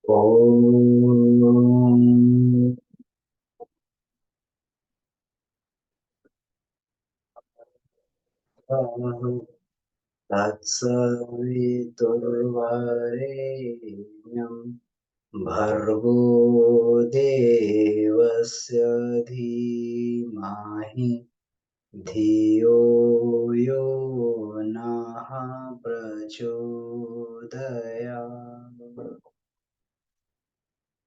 ॐ तत्सवितुर्वरेण्यं भर्गो देवस्य धीमहि धियो यो नः प्रचोदयात्।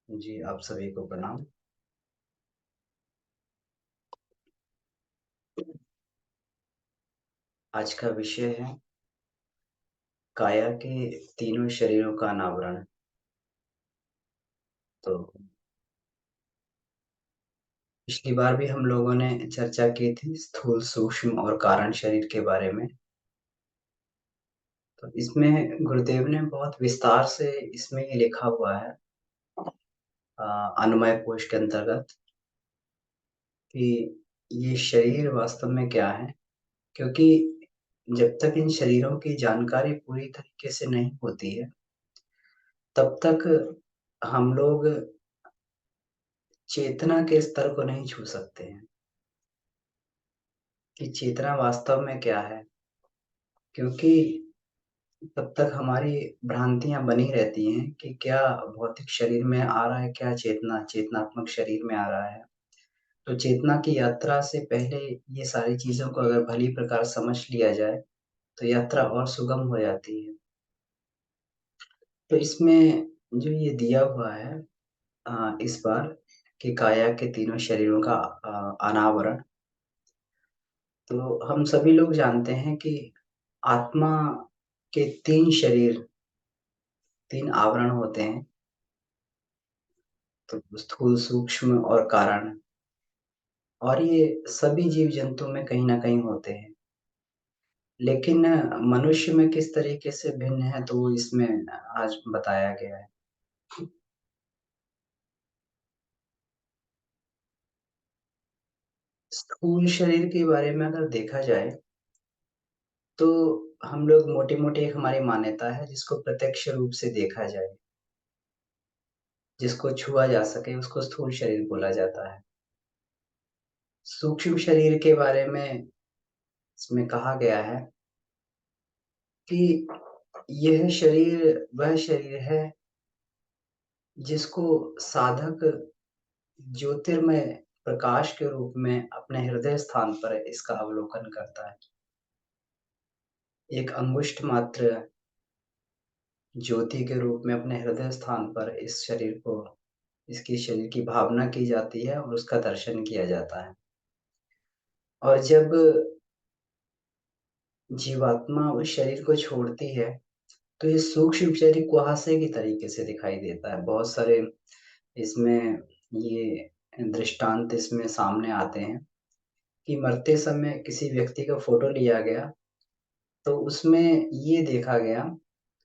जी, आप सभी को प्रणाम। आज का विषय है काया के तीनों शरीरों का अनावरण। तो पिछली बार भी हम लोगों ने चर्चा की थी स्थूल, सूक्ष्म और कारण शरीर के बारे में। तो इसमें गुरुदेव ने बहुत विस्तार से इसमें ये लिखा हुआ है अनुमय कोश के अंतर्गत कि ये शरीर वास्तव में क्या है, क्योंकि जब तक इन शरीरों की जानकारी पूरी तरीके से नहीं होती है तब तक हम लोग चेतना के स्तर को नहीं छू सकते हैं कि चेतना वास्तव में क्या है। क्योंकि तब तक हमारी भ्रांतियां बनी रहती हैं कि क्या भौतिक शरीर में आ रहा है, क्या चेतनात्मक शरीर में आ रहा है। तो चेतना की यात्रा से पहले ये सारी चीजों को अगर भली प्रकार समझ लिया जाए तो यात्रा और सुगम हो जाती है। तो इसमें जो ये दिया हुआ है इस बार कि काया के तीनों शरीरों का अनावरण। तो हम सभी लोग जानते हैं कि आत्मा के तीन शरीर, तीन आवरण होते हैं। तो स्थूल, सूक्ष्म और कारण। और ये सभी जीव जंतु में कहीं ना कहीं होते हैं, लेकिन मनुष्य में किस तरीके से भिन्न है तो वो इसमें आज बताया गया है। स्थूल शरीर के बारे में अगर देखा जाए तो हम लोग मोटी मोटी एक हमारी मान्यता है जिसको प्रत्यक्ष रूप से देखा जाए, जिसको छुआ जा सके, उसको स्थूल शरीर बोला जाता है। सूक्ष्म शरीर के बारे में इसमें कहा गया है कि यह शरीर वह शरीर है जिसको साधक ज्योतिर्मय प्रकाश के रूप में अपने हृदय स्थान पर इसका अवलोकन करता है। एक अंगुष्ठ मात्र ज्योति के रूप में अपने हृदय स्थान पर इस शरीर को, इसकी शरीर की भावना की जाती है और उसका दर्शन किया जाता है। और जब जीवात्मा उस शरीर को छोड़ती है तो ये सूक्ष्म शरीर कुहासे की तरीके से दिखाई देता है। बहुत सारे इसमें ये दृष्टांत इसमें सामने आते हैं कि मरते समय किसी व्यक्ति का फोटो लिया गया तो उसमें ये देखा गया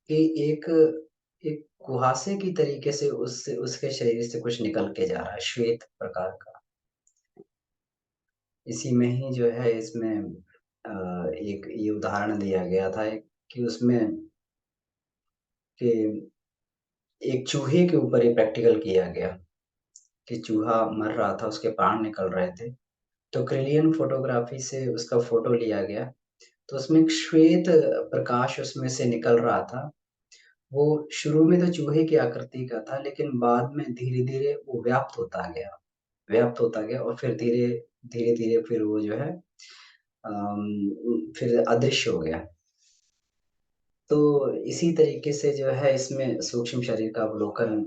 कि एक एक कुहासे की तरीके से उससे उसके शरीर से कुछ निकल के जा रहा है, श्वेत प्रकार का। इसी में ही जो है इसमें एक ये उदाहरण दिया गया था कि उसमें कि एक चूहे के ऊपर ये प्रैक्टिकल किया गया कि चूहा मर रहा था, उसके प्राण निकल रहे थे। तो क्रिलियन फोटोग्राफी से उसका फोटो लिया गया तो उसमें एक श्वेत प्रकाश उसमें से निकल रहा था। वो शुरू में तो चूहे की आकृति का था, लेकिन बाद में धीरे धीरे वो व्याप्त होता गया और फिर धीरे धीरे फिर वो जो है फिर अदृश्य हो गया। तो इसी तरीके से जो है इसमें सूक्ष्म शरीर का अवलोकन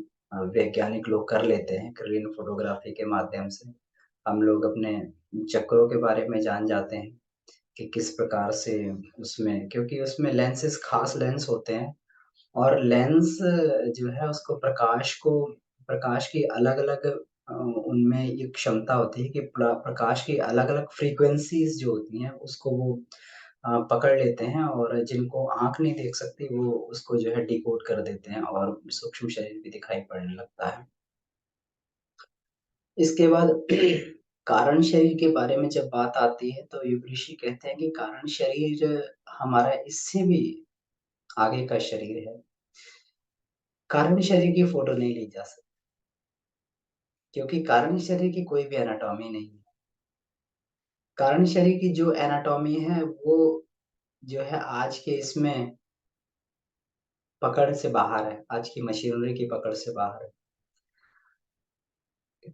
वैज्ञानिक लोग कर लेते हैं क्रिलियन फोटोग्राफी के माध्यम से। हम लोग अपने चक्रों के बारे में जान जाते हैं कि किस प्रकार से उसमें, क्योंकि उसमें लेंसेस, खास लेंस होते हैं। और लेंस जो है उसको प्रकाश की अलग-अलग उनमें ये क्षमता होती है कि प्रकाश की अलग-अलग फ्रीक्वेंसीज़ जो होती हैं उसको वो पकड़ लेते हैं और जिनको आँख नहीं देख सकती वो उसको जो है डिकोड कर देते हैं और सूक्ष्म शरीर भी दिखाई पड़ने लगता है। इसके बाद कारण शरीर के बारे में जब बात आती है तो युग ऋषि कहते हैं कि कारण शरीर हमारा इससे भी आगे का शरीर है। कारण शरीर की फ़ोटो नहीं ली जा सकती, क्योंकि कारण शरीर की कोई भी एनाटॉमी नहीं है। कारण शरीर की जो एनाटॉमी है वो जो है आज के इसमें पकड़ से बाहर है, आज की मशीनरी की पकड़ से बाहर है।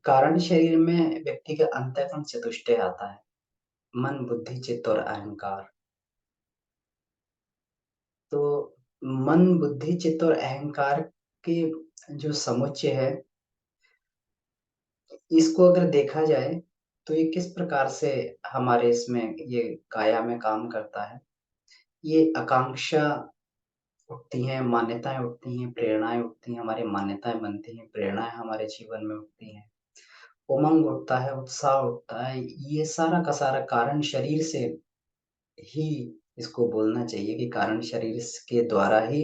कारण शरीर में व्यक्ति का अंतःकरण चतुष्टय आता है, मन, बुद्धि, चित्त और अहंकार। तो मन, बुद्धि, चित्त और अहंकार के जो समुच्चय है, इसको अगर देखा जाए, तो ये किस प्रकार से हमारे इसमें ये काया में काम करता है। ये आकांक्षा उठती हैं, मान्यताएँ उठती हैं, प्रेरणाएँ उठती हैं, हमारी मान्यताएँ बनती हैं, प्रेरणाएँ हमारे जीवन में उठती हैं। उमंग उठता है, उत्साह उठता है, ये सारा का सारा कारण शरीर से ही इसको बोलना चाहिए कि कारण शरीर के द्वारा ही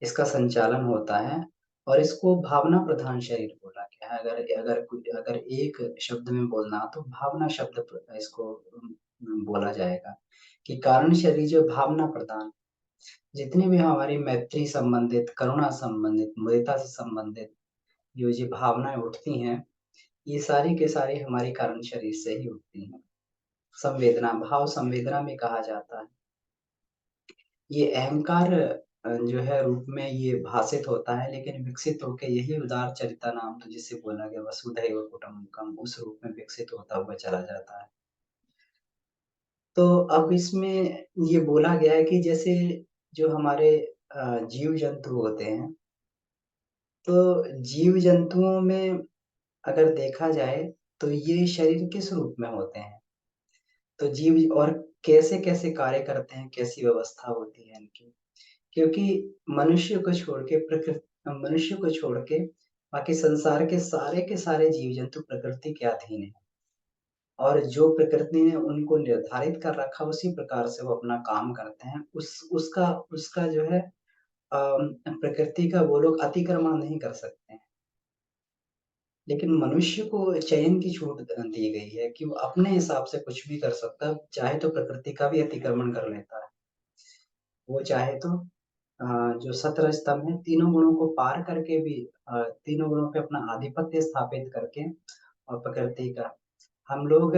इसका संचालन होता है और इसको भावना प्रधान शरीर बोला गया है। अगर एक शब्द में बोलना हो तो भावना शब्द इसको बोला जाएगा कि कारण शरीर जो भावना प्रधान, जितनी भी हमारी मैत्री संबंधित, करुणा संबंधित, मुदिता से संबंधित जो ये भावनाएँ उठती हैं, ये सारी के सारी हमारी कारण शरीर से ही उठती हैं। संवेदना, भाव संवेदना में कहा जाता है। ये अहंकार जो है रूप में ये भासित होता है, लेकिन विकसित होके यही उदार चरिता नाम तो जिसे बोला गया वसुधैव कुटुम्बकम उस रूप में विकसित होता हुआ चला जाता है। तो अब इसमें ये बोला गया है कि जैसे जो हमारे जीव-जंतु होते हैं, तो जीव-जंतुओं में अगर देखा जाए, तो ये शरीर किस रूप में होते हैं? तो जीव और कैसे-कैसे कार्य करते हैं, कैसी व्यवस्था होती है इनकी? क्योंकि मनुष्य को छोड़ के मनुष्य को छोड़ के बाकी संसार के सारे जीव-जंतु प्रकृति के अधीन हैं और जो प्रकृति ने उनको निर्धारित कर रखा उसी प्रकार से वो अपना काम करते हैं। उसका उसका जो है प्रकृति का वो लोग अतिक्रमण नहीं कर सकते हैं। लेकिन मनुष्य को चयन की छूट दी गई है कि वो अपने हिसाब से कुछ भी कर सकता है, चाहे तो प्रकृति का भी अतिक्रमण कर लेता है। वो चाहे तो अ, जो 17 स्तंभ हैं, तीनों गुणों को पार करके भी तीनों गुणों पे अपना आधिपत्य स्थापित करके और प्रकृति का हम लोग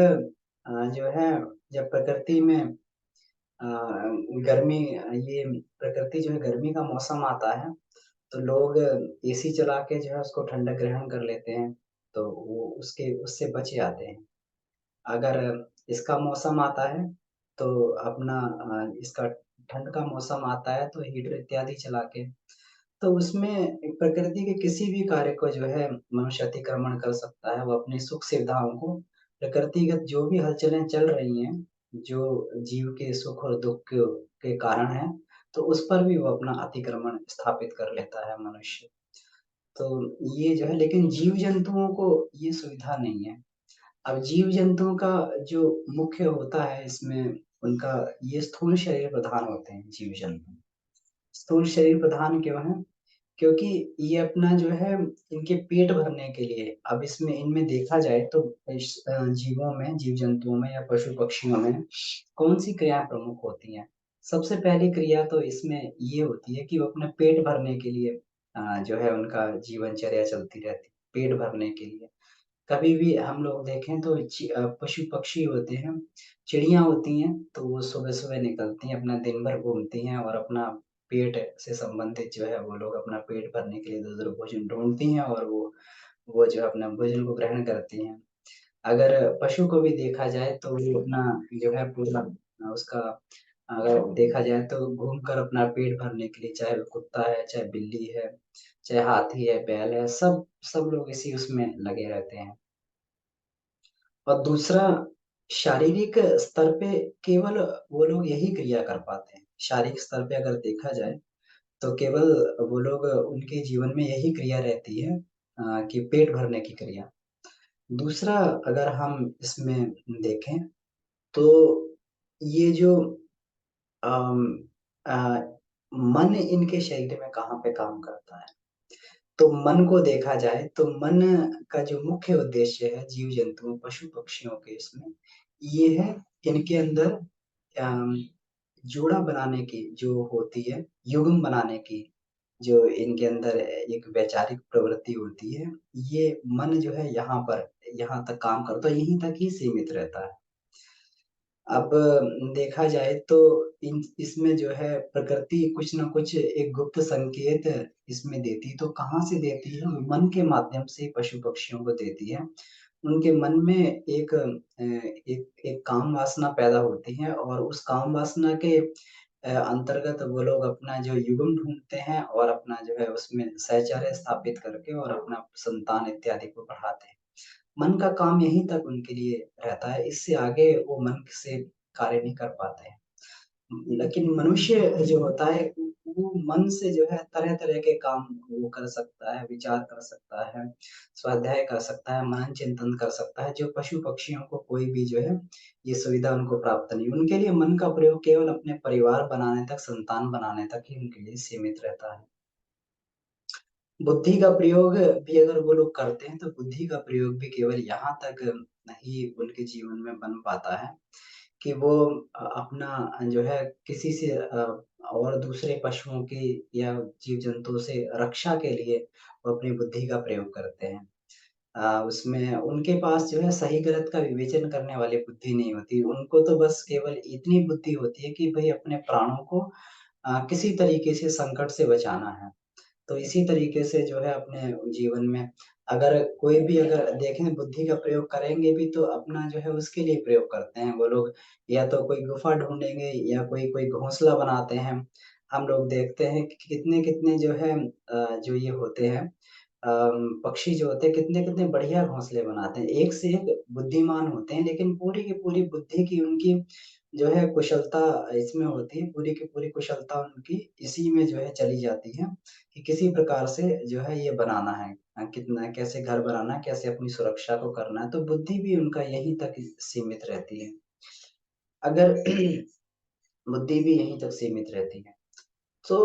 जो है जब प्रकृति में गर्मी ये प्रकृति जो है गर्मी का मौसम आता है, तो लोग एसी चला के जो है उसको ठंडक ग्रहण कर लेते हैं, तो वो उसके उससे बच जाते हैं। अगर इसका मौसम आता है, तो अपना इसका ठंड का मौसम आता है तो हीटर इत्यादि चला के तो उसमें प्रकृति के किसी भी कार्य को जो है मनुष्य अतिक्रमण कर सकता है। वो अपनी सुख-सुविधाओं को प्रकृतिगत जो भी हलचलें चल रही हैं, जो जीव के सुख और दुःख के कारण हैं, तो उस पर भी वो अपना अतिक्रमण स्थापित कर लेता है मनुष्य। तो ये जो है लेकिन जीव-जंतुओं को ये सुविधा नहीं है। अब जीव-जंतुओं का जो मुख्य होता है इसमें उनका ये स्थूल शरीर प्रधान होते हैं जीव-जंतु। स्थूल शरीर प्रधान क्यों हैं? क्योंकि ये अपना जो है इनके पेट भरने के लिए अब इसमें इनमें देखा जाए तो जीवों में, जीव-जंतुओं में या पशु-पक्षियों में कौन-सी क्रियाएँ प्रमुख होती हैं? सबसे पहली क्रिया तो इसमें ये होती है कि वो अपना पेट भरने के लिए जो है उनका जीवनचर्या चलती रहती है, पेट भरने के लिए। कभी भी हम लोग देखें तो पशु-पक्षी होते हैं, चिड़िया होती हैं, तो वो सुबह-सुबह निकलती हैं, अपना दिन भर घूमती हैं और अपना पेट से संबंधित जो है वो लोग अपना पेट भरने के लिए इधर-उधर भोजन ढूँढती हैं और वो जो है अपना भोजन को ग्रहण करती हैं। अगर पशु को भी देखा जाए तो वो अपना जो है पूरा उसका अगर देखा जाए तो घूमकर अपना पेट भरने के लिए चाहे वो कुत्ता है, चाहे बिल्ली है, चाहे हाथी है, बैल है, सब सब लोग इसी उसमें लगे रहते हैं। और दूसरा शारीरिक स्तर पे केवल वो लोग यही क्रिया कर पाते हैं। शारीरिक स्तर पे अगर देखा जाए, तो केवल वो लोग उनके जीवन में यही क्रिया रहती है कि पेट भरने की क्रिया। दूसरा अगर हम इसमें देखें, तो ये जो अम अ, मन इनके शरीर में कहाँ पे काम करता है? तो मन को देखा जाए तो मन का जो मुख्य उद्देश्य है जीव-जंतुओं, पशु-पक्षियों के इसमें, ये है इनके अंदर अम, जोड़ा बनाने की जो होती है, युग्म बनाने की। जो इनके अंदर एक वैचारिक प्रवृत्ति होती है, ये मन जो है यहाँ तक काम करता है, यहीं तक ही सीमित रहता है। अब देखा जाए तो इन इसमें जो है प्रकृति कुछ न कुछ एक गुप्त संकेत इसमें देती है, तो कहाँ से देती है? मन के माध्यम से पशु-पक्षियों को देती है। उनके मन में एक काम वासना पैदा होती है और उस काम वासना के अंतर्गत वो लोग अपना जो युग्म ढूँढते हैं और अपना जो है उसमें सहचर्य स्थापित करके और अपना संतान इत्यादि को बढ़ाते हैं। मन का काम यहीं तक उनके लिए रहता है, इससे आगे वो मन से कार्य नहीं कर पाते हैं। लेकिन मनुष्य जो होता है वो मन से जो है तरह-तरह के काम वो कर सकता है, विचार कर सकता है, स्वाध्याय कर सकता है, मनन चिंतन कर सकता है, जो पशु-पक्षियों को कोई भी जो है ये सुविधा उनको प्राप्त नहीं। उनके लिए मन का प्रयोग केवल अपने परिवार बनाने तक, संतान बनाने तक ही उनके लिए सीमित रहता है। बुद्धि का प्रयोग भी अगर वो लोग करते हैं, तो बुद्धि का प्रयोग भी केवल यहाँ तक ही उनके जीवन में बन पाता है कि वो अपना जो है किसी से और दूसरे पशुओं की या जीव-जंतुओं से रक्षा के लिए वो अपनी बुद्धि का प्रयोग करते हैं। उसमें उनके पास जो है सही-गलत का विवेचन करने वाली बुद्धि नहीं होती। उनको तो बस केवल इतनी बुद्धि होती है कि भई अपने प्राणों को किसी तरीके से संकट से बचाना है। तो इसी तरीके से जो है अपने जीवन में अगर कोई भी अगर देखें बुद्धि का प्रयोग करेंगे भी तो अपना जो है उसके लिए प्रयोग करते हैं। वो लोग या तो कोई गुफ़ा ढूँढेंगे या कोई कोई घोंसला बनाते हैं। हम लोग देखते हैं कि कितने-कितने जो है जो ये होते हैं पक्षी जो होते हैं कितने-कितने बढ़िया घोंसले बनाते हैं। एक से एक बुद्धिमान होते हैं लेकिन पूरी की पूरी बुद्धि की उनकी जो है कुशलता इसमें होती है, पूरी की पूरी कुशलता उनकी इसी में जो है चली जाती है। कि किसी प्रकार से जो है ये बनाना है कितना कैसे घर बनाना है, कैसे अपनी सुरक्षा को करना है, तो बुद्धि भी उनका यहीं तक सीमित रहती है। अगर बुद्धि भी यहीं तक सीमित रहती है। तो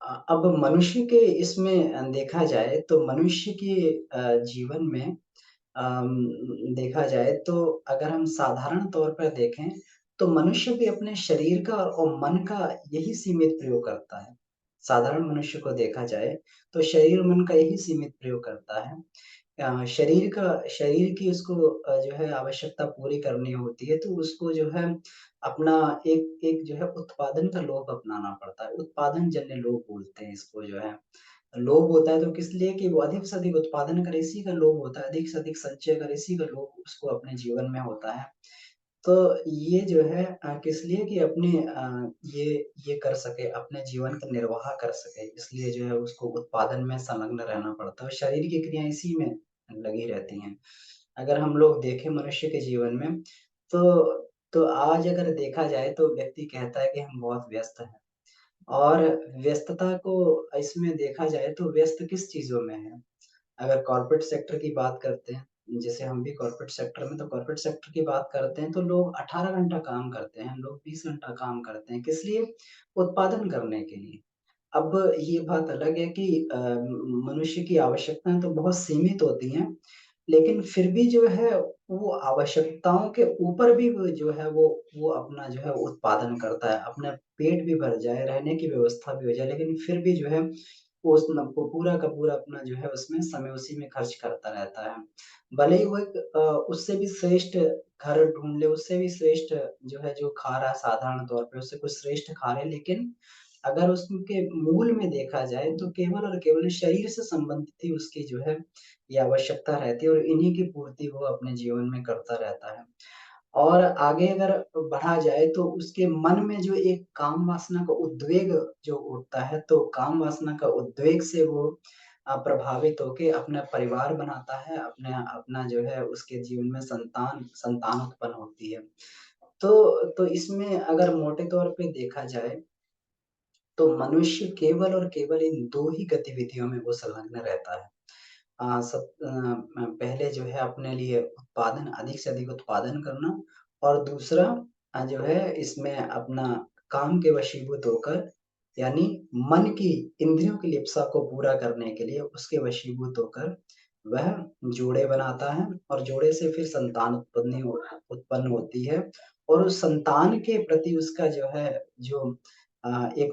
अब मनुष्य के इसमें देखा जाए तो मनुष्य के जीवन में देखा जाए तो अगर हम साधारण तौर पर देखें, तो मनुष्य भी अपने शरीर का और मन का यही सीमित प्रयोग करता है। साधारण मनुष्य को देखा जाए, तो शरीर और मन का यही सीमित प्रयोग करता है। शरीर की उसको जो है आवश्यकता पूरी करनी होती है, तो उसको जो है अपना एक एक जो है उत्पादन का लोभ अपनाना पड़ता है। उत्पादन जन्य लोभ बोलते हैं इसको जो है। लोभ होता है तो किस लिए कि वो अधिक से अधिक उत्पादन करे, इसी का लोभ होता है, अधिक से अधिक संचय करे, इसी का लोभ उसको अपने जीवन में होता है। तो ये जो है किस लिए कि अपने ये ये कर सके, अपने जीवन का निर्वाह कर सके, इसलिए जो है उसको उत्पादन में संलग्न रहना पड़ता है और शरीर की क्रियाएँ इसी में लगी रहती हैं। अगर हम लोग देखें मनुष्य के जीवन में, तो आज अगर देखा जाए तो व्यक्ति कहता है कि हम बहुत व्यस्त हैं। और व्यस्तता को इसमें देखा जाए तो व्यस्त किस चीज़ों में है? अगर कॉर्पोरेट सेक्टर की बात करते हैं, जैसे हम भी कॉर्पोरेट सेक्टर में तो कॉर्पोरेट सेक्टर की बात करते हैं तो लोग 18 घंटा काम करते हैं, लोग 20 घंटा काम करते हैं, किस लिए? उत्पादन करने के लिए। अब ये बात अलग है कि मनुष्य की आवश्यकताएँ तो बहुत सीमित होती हैं, लेकिन फिर भी जो है वो आवश्यकताओं के ऊपर भी वो जो है वो अपना जो है उत्पादन करता है। अपना पेट भी भर जाए, रहने की व्यवस्था भी हो जाए, लेकिन फिर भी जो है वो उस न पू पूरा का पूरा अपना जो है उसमें समय उसी में खर्च करता रहता है। भले ही वो एक उससे भी श्रेष्ठ घर ढूँढ ले, उससे भी श्रेष्ठ जो है जो खा रहा है साधारण तौर पे उससे कुछ श्रेष्ठ खा ले, लेकिन अगर उसके मूल में देखा जाए तो केवल और केवल शरीर से संबंधित ही उसकी जो है ये आवश्यकता रहती है और इन्हीं की पूर्ति वो अपने जीवन में करता रहता है। और आगे अगर बढ़ा जाए तो उसके मन में जो एक काम वासना का उद्वेग जो उठता है, तो काम वासना का उद्वेग से वो प्रभावित होके अपना परिवार बनाता है, अपना जो है उसके जीवन में संतान उत्पन्न होती है। तो इसमें अगर मोटे तौर पे देखा जाए तो मनुष्य केवल और केवल इन 2 ही गतिविधियों में वो संलग्न रहता है। पहले जो है अपने लिए अधिक से अधिक उत्पादन करना और दूसरा जो है इसमें अपना काम के वशीभूत होकर यानी मन की इंद्रियों की लिप्सा को पूरा करने के लिए उसके वशीभूत होकर वह जोड़े बनाता है और जोड़े से फिर संतान उत्पन्न होती है और उस संतान के प्रति उसका जो है जो एक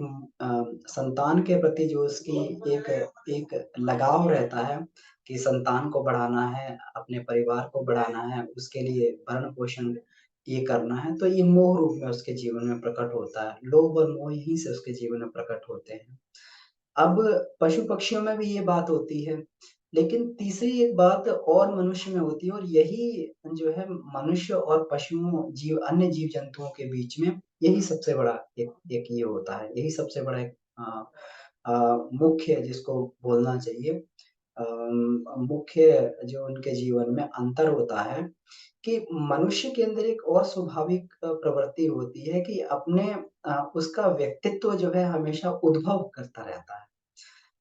संतान के प्रति जो उसकी एक एक लगाव रहता है कि संतान को बढ़ाना है, अपने परिवार को बढ़ाना है, उसके लिए भरण-पोषण ये करना है, तो ये मोह रूप में उसके जीवन में प्रकट होता है। लोभ और मोह यहीं से उसके जीवन में प्रकट होते हैं। अब पशु-पक्षियों में भी ये बात होती है, लेकिन तीसरी एक बात और मनुष्य में होती है और यही जो है मनुष्य और पशुओं अन्य जीव-जंतुओं के बीच में यही सबसे बड़ा एक एक ये होता है, यही सबसे बड़ा एक मुख्य जिसको बोलना चाहिए मुख्य जो उनके जीवन में अंतर होता है कि मनुष्य के अंदर एक और स्वाभाविक प्रवृत्ति होती है कि अपने उसका व्यक्तित्व जो है हमेशा उद्भव करता रहता है।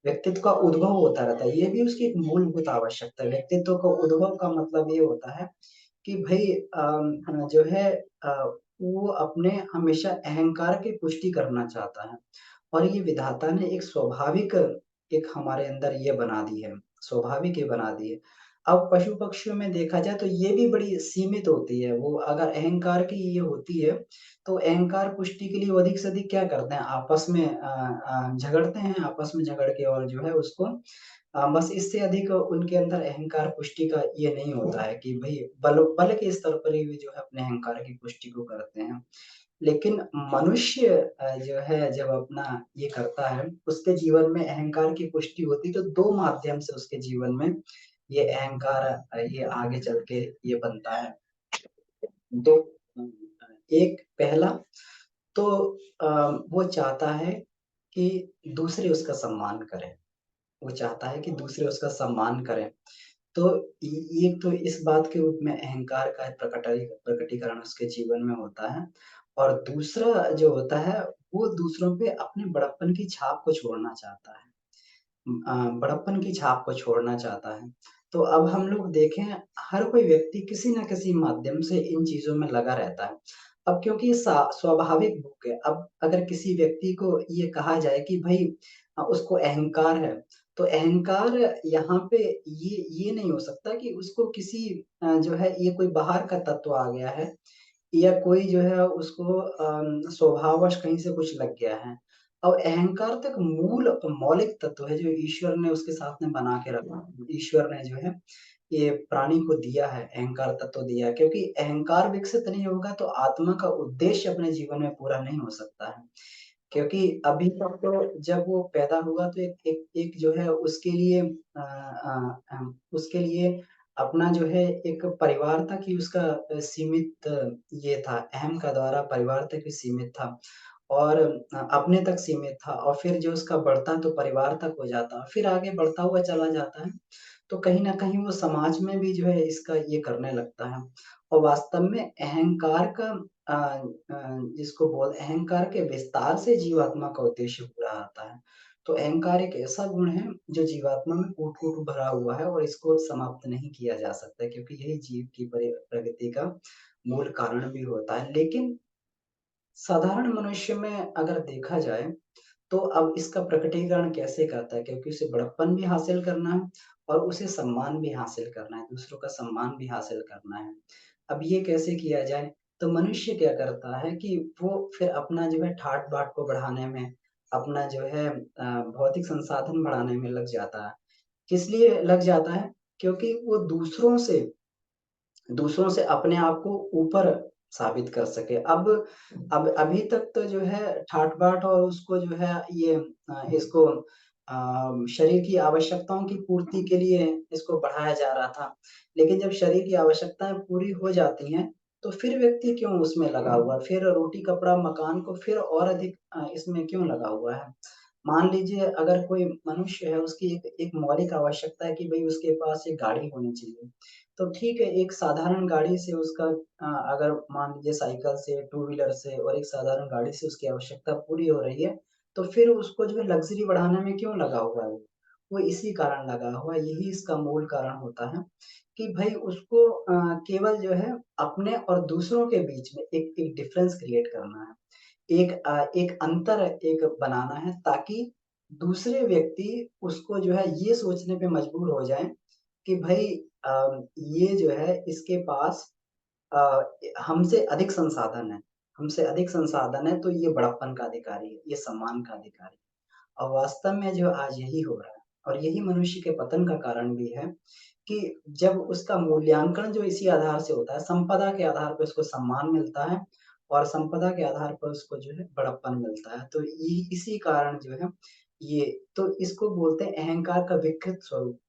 व्यक्तित्व का उद्भव होता रहता है, ये भी उसकी एक मूलभूत आवश्यकता है। व्यक्तित्व का उद्भव का मतलब ये होता है कि भई जो है वो अपने हमेशा अहंकार की पुष्टि करना चाहता है और ये विधाता ने एक स्वाभाविक एक हमारे अंदर ये बना दी है, स्वाभाविक ये बना दी है। अब पशु-पक्षियों में देखा जाए तो ये भी बड़ी सीमित होती है, वो अगर अहंकार की ये होती है, तो अहंकार पुष्टि के लिए वो अधिक से अधिक क्या करते हैं, आपस में झगड़ते हैं, आपस में झगड़ के और जो है उसको बस इससे अधिक उनके अंदर अहंकार पुष्टि का ये नहीं होता है कि भई बल बल के स्तर पर ही वे जो है अपने अहंकार की पुष्टि को करते हैं। लेकिन मनुष्य जो है जब अपना ये करता है, उसके जीवन में अहंकार की पुष्टि होती है तो 2 माध्यम से उसके जीवन में ये अहंकार ये आगे चल के ये बनता है। 2 एक पहला तो अ, वो चाहता है कि दूसरे उसका सम्मान करें। वो चाहता है कि दूसरे उसका सम्मान करें। तो ये तो इस बात के रूप में अहंकार का प्रकटीकरण उसके जीवन में होता है और दूसरा जो होता है, वो दूसरों पे अपने बड़प्पन की छाप को छोड़ना चाहता है। बड़प्पन की छाप को छोड़ना चाहता है। तो अब हम लोग देखें, हर कोई व्यक्ति किसी न किसी माध्यम से इन चीज़ों में लगा रहता है। अब क्योंकि ये स्वाभाविक भूख है, अब अगर किसी व्यक्ति को ये कहा जाए कि भई उसको अहंकार है, तो अहंकार यहाँ पे ये नहीं हो सकता कि उसको किसी जो है ये कोई बाहर का तत्व आ गया है या कोई जो है उसको स्वभाववश कहीं से कुछ लग गया है। और अहंकार तो एक मौलिक तत्व है जो ईश्वर ने उसके साथ में बना के रखा है। ईश्वर ने जो है ये प्राणी को दिया है, अहंकार तत्व दिया है क्योंकि अहंकार विकसित नहीं होगा तो आत्मा का उद्देश्य अपने जीवन में पूरा नहीं हो सकता है। क्योंकि अभी तक तो जब वो पैदा हुआ तो एक एक एक जो है उसके लिए उसके लिए अपना जो है एक परिवार तक ही उसका सीमित ये था, अहम का द्वारा परिवार तक ही सीमित था और अपने तक सीमित था और फिर जो उसका बढ़ता तो परिवार तक हो जाता, फिर आगे बढ़ता हुआ चला जाता है, तो कहीं न कहीं वो समाज में भी जो है इसका ये करने लगता है और वास्तव में अहंकार का जिसको बोल अहंकार के विस्तार से जीवात्मा का उद्देश्य पूरा आता है। तो अहंकार एक ऐसा गुण है जो जीवात्मा में कूट-कूट भरा हुआ है और इसको समाप्त नहीं किया जा सकता क्योंकि यही जीव की प्रगति का मूल कारण भी होता है। लेकिन साधारण मनुष्य में अगर देखा जाए, तो अब इसका प्रकटीकरण कैसे करता है? क्योंकि उसे बड़प्पन भी हासिल करना है और उसे सम्मान भी हासिल करना है, दूसरों का सम्मान भी हासिल करना है। अब ये कैसे किया जाए? तो मनुष्य क्या करता है कि वो फिर अपना जो है ठाट-बाट को बढ़ाने में, अपना जो है भौतिक संसाधन बढ़ाने में लग जाता है। किस लिए लग जाता है? क्योंकि वो दूसरों से अपने आप को ऊपर साबित कर सके। अब अभी तक तो जो है ठाट-बाट और उसको जो है ये इसको शरीर की आवश्यकताओं की पूर्ति के लिए इसको बढ़ाया जा रहा था। लेकिन जब शरीर की आवश्यकताएँ पूरी हो जाती हैं, तो फिर व्यक्ति क्यों उसमें लगा हुआ है? फिर रोटी, कपड़ा, मकान को फिर और अधिक इसमें क्यों लगा हुआ है? मान लीजिए अगर कोई मनुष्य है, उसकी एक एक मौलिक आवश्यकता है कि भई उसके पास एक गाड़ी होनी चाहिए। तो ठीक है, एक साधारण गाड़ी से उसका अगर मान लीजिए साइकिल से, टू व्हीलर से और एक साधारण गाड़ी से उसकी आवश्यकता पूरी हो रही है, तो फिर उसको जो है लग्ज़री बढ़ाने में क्यों लगा हुआ है वो? वो इसी कारण लगा हुआ है, यही इसका मूल कारण होता है कि भई उसको केवल जो है अपने और दूसरों के बीच में एक एक डिफ़रेंस क्रिएट करना है। एक अंतर एक बनाना है ताकि दूसरे व्यक्ति उसको जो है ये सोचने पे मजबूर हो जाएँ कि भई ये जो है इसके पास अ, हमसे अधिक संसाधन है, हमसे अधिक संसाधन है तो ये बड़प्पन का अधिकारी है, ये सम्मान का अधिकारी है। और वास्तव में जो आज यही हो रहा है और यही मनुष्य के पतन का कारण भी है कि जब उसका मूल्यांकन जो इसी आधार से होता है, संपदा के आधार पे उसको सम्मान मिलता है और संपदा के आधार पर उसको जो है बड़प्पन मिलता है। तो इ इसी कारण जो है ये तो इसको बोलते हैं अहंकार का विकृत स्वरूप।